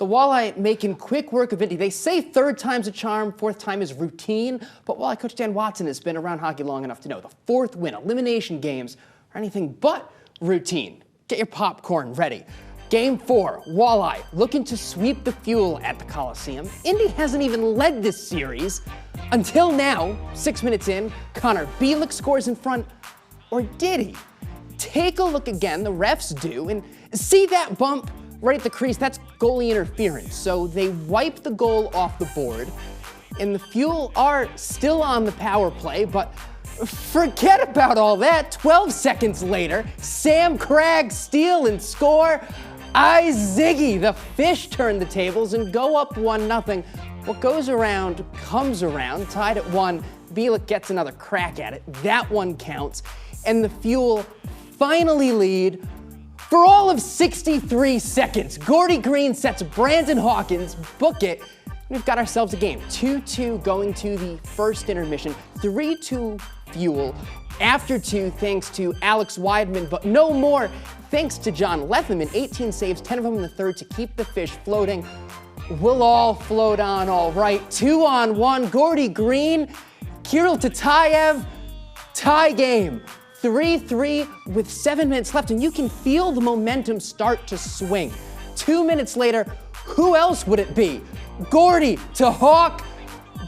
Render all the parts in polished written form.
The Walleye making quick work of Indy. They say third time's a charm, fourth time is routine, but Walleye coach Dan Watson has been around hockey long enough to know the fourth win, elimination games, are anything but routine. Get your popcorn ready. Game 4, Walleye looking to sweep the Fuel at the Coliseum. Indy hasn't even led this series. Until now, 6 minutes in, Connor Bielik scores in front, or did he? Take a look again, the refs do, and see that bump right at the crease? That's goalie interference. So they wipe the goal off the board, and the Fuel are still on the power play, but forget about all that. 12 seconds later, Sam Cragg steal and score. Ziggy, the Fish turn the tables and go up 1-0. What goes around comes around. Tied at 1, Bielik gets another crack at it. That one counts. And the Fuel finally lead for all of 63 seconds. Gordy Green sets Brandon Hawkins, book it. We've got ourselves a game. 2-2 going to the first intermission. 3-2 Fuel. After 2, thanks to Alex Weidman, but no more thanks to John Letherman. 18 saves, 10 of them in the third to keep the Fish floating. We'll all float on all right. 2-on-1, Gordy Green, Kirill Tatayev, tie game. 3-3 with 7 minutes left, and you can feel the momentum start to swing. 2 minutes later, who else would it be? Gordy to Hawk,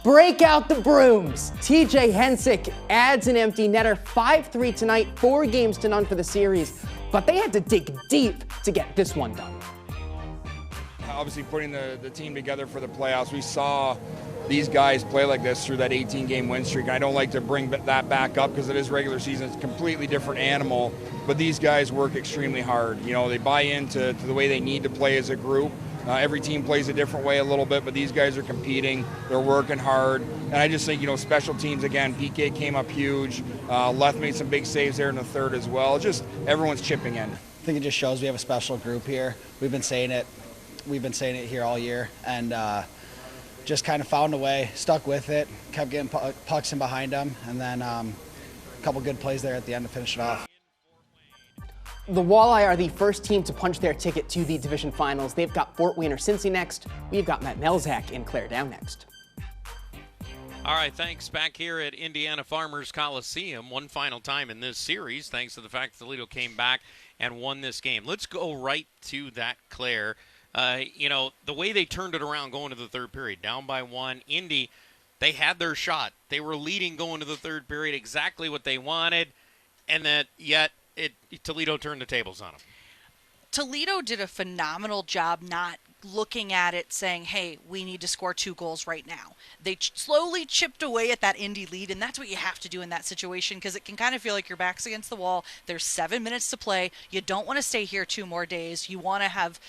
break out the brooms. TJ Hensick adds an empty netter. 5-3 tonight, 4 games to none for the series, but they had to dig deep to get this one done. Obviously putting the team together for the playoffs, we saw these guys play like this through that 18-game win streak. I don't like to bring that back up because it is regular season. It's a completely different animal, but these guys work extremely hard. You know, they buy into the way they need to play as a group. Every team plays a different way a little bit, but these guys are competing. They're working hard. And I just think, you know, special teams, again, PK came up huge. Left made some big saves there in the third as well. Just everyone's chipping in. I think it just shows we have a special group here. We've been saying it here all year, and just kind of found a way, stuck with it, kept getting pucks in behind them, and then a couple good plays there at the end to finish it off. The Walleye are the first team to punch their ticket to the division finals. They've got Fort Wayne or Cincy next. We've got Matt Melzak and Claire Down next. All right, thanks. Back here at Indiana Farmers Coliseum, one final time in this series, thanks to the fact that Toledo came back and won this game. Let's go right to that, Claire. You know, the way they turned it around going to the third period, down by 1, Indy, they had their shot. They were leading going to the third period, exactly what they wanted, and that yet Toledo turned the tables on them. Toledo did a phenomenal job not looking at it saying, hey, we need to score 2 goals right now. They slowly chipped away at that Indy lead, and that's what you have to do in that situation because it can kind of feel like your back's against the wall. There's 7 minutes to play. You don't want to stay here 2 more days. You want to have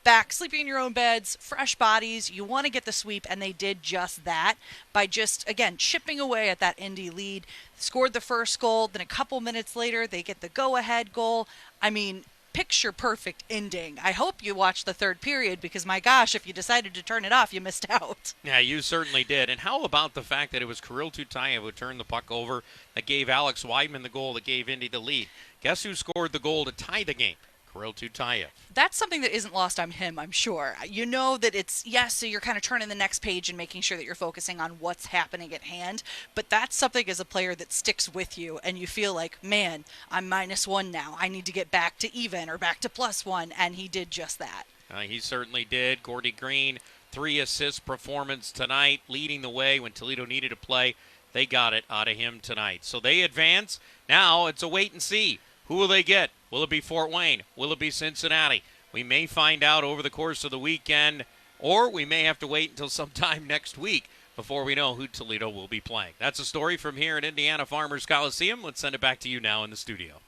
back sleeping in your own beds, fresh bodies. You want to get the sweep, and they did just that by just, again, chipping away at that Indy lead. Scored the first goal, then a couple minutes later, they get the go-ahead goal. I mean, picture-perfect ending. I hope you watched the third period because, my gosh, if you decided to turn it off, you missed out. Yeah, you certainly did. And how about the fact that it was Kirill Tutayev who turned the puck over that gave Alex Weidman the goal that gave Indy the lead? Guess who scored the goal to tie the game? Kirill Tutayev. That's something that isn't lost on him, I'm sure. You know that it's, yes, so you're kind of turning the next page and making sure that you're focusing on what's happening at hand, but that's something as a player that sticks with you, and you feel like, man, I'm -1 now. I need to get back to even or back to +1, and he did just that. He certainly did. Gordy Green, 3-assist performance tonight, leading the way when Toledo needed to play. They got it out of him tonight. So they advance. Now it's a wait and see. Who will they get? Will it be Fort Wayne? Will it be Cincinnati? We may find out over the course of the weekend, or we may have to wait until sometime next week before we know who Toledo will be playing. That's a story from here at Indiana Farmers Coliseum. Let's send it back to you now in the studio.